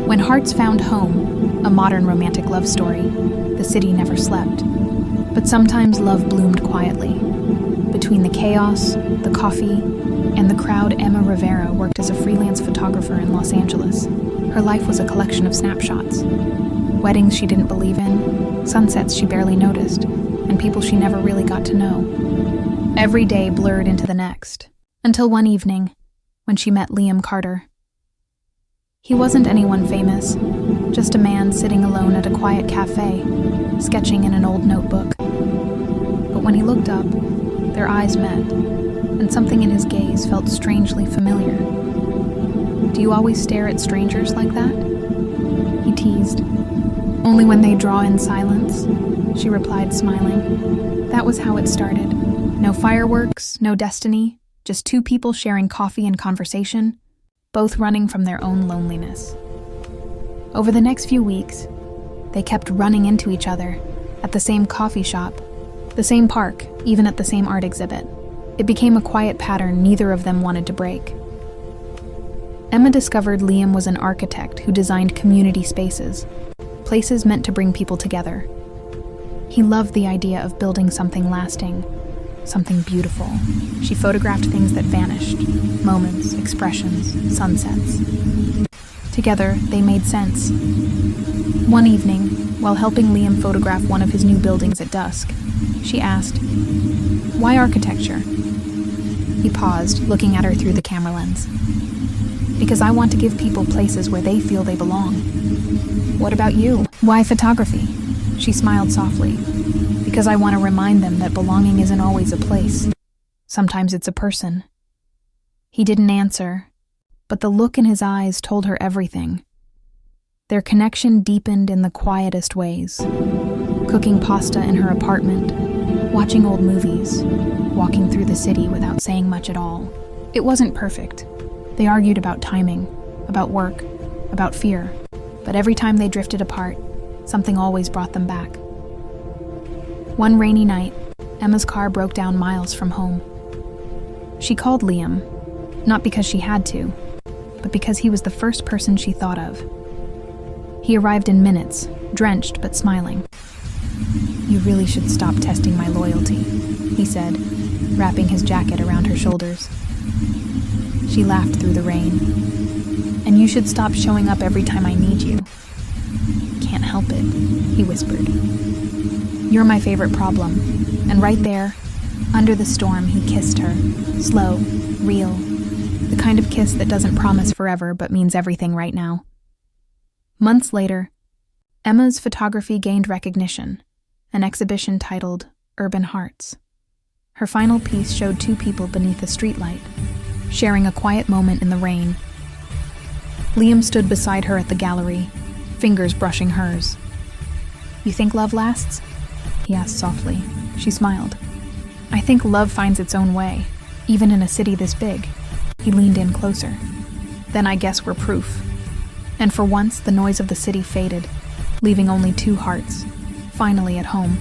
When hearts found home, a modern romantic love story, the city never slept. But sometimes love bloomed quietly. Between the chaos, the coffee, and the crowd, Emma Rivera worked as a freelance photographer in Los Angeles. Her life was a collection of snapshots. Weddings she didn't believe in, sunsets she barely noticed, and people she never really got to know. Every day blurred into the next, until one evening, when she met Liam Carter. He wasn't anyone famous, just a man sitting alone at a quiet cafe, sketching in an old notebook. But when he looked up, their eyes met, and something in his gaze felt strangely familiar. "Do you always stare at strangers like that?" he teased. "Only when they draw in silence," she replied, smiling. That was how it started. No fireworks, no destiny, just two people sharing coffee and conversation, both running from their own loneliness. Over the next few weeks, they kept running into each other at the same coffee shop, the same park, even at the same art exhibit. It became a quiet pattern neither of them wanted to break. Emma discovered Liam was an architect who designed community spaces, places meant to bring people together. He loved the idea of building something lasting, something beautiful. She photographed things that vanished, moments, expressions, sunsets. Together, they made sense. One evening, while helping Liam photograph one of his new buildings at dusk, she asked, "Why architecture?" He paused, looking at her through the camera lens. "Because I want to give people places where they feel they belong." "What about you?" "Why photography?" She smiled softly. "Because I want to remind them that belonging isn't always a place. Sometimes it's a person." He didn't answer, but the look in his eyes told her everything. Their connection deepened in the quietest ways. Cooking pasta in her apartment, watching old movies, walking through the city without saying much at all. It wasn't perfect. They argued about timing, about work, about fear, but every time they drifted apart, something always brought them back. One rainy night, Emma's car broke down miles from home. She called Liam, not because she had to, but because he was the first person she thought of. He arrived in minutes, drenched but smiling. "You really should stop testing my loyalty," he said, wrapping his jacket around her shoulders. She laughed through the rain. "And you should stop showing up every time I need you." "Can't help it," he whispered. "You're my favorite problem." And right there, under the storm, he kissed her, slow, real, the kind of kiss that doesn't promise forever but means everything right now. Months later, Emma's photography gained recognition, an exhibition titled Urban Hearts. Her final piece showed two people beneath a streetlight, sharing a quiet moment in the rain. Liam stood beside her at the gallery, fingers brushing hers. "You think love lasts?" he asked softly. She smiled. "I think love finds its own way, even in a city this big." He leaned in closer. "Then I guess we're proof." And for once, the noise of the city faded, leaving only two hearts, finally at home.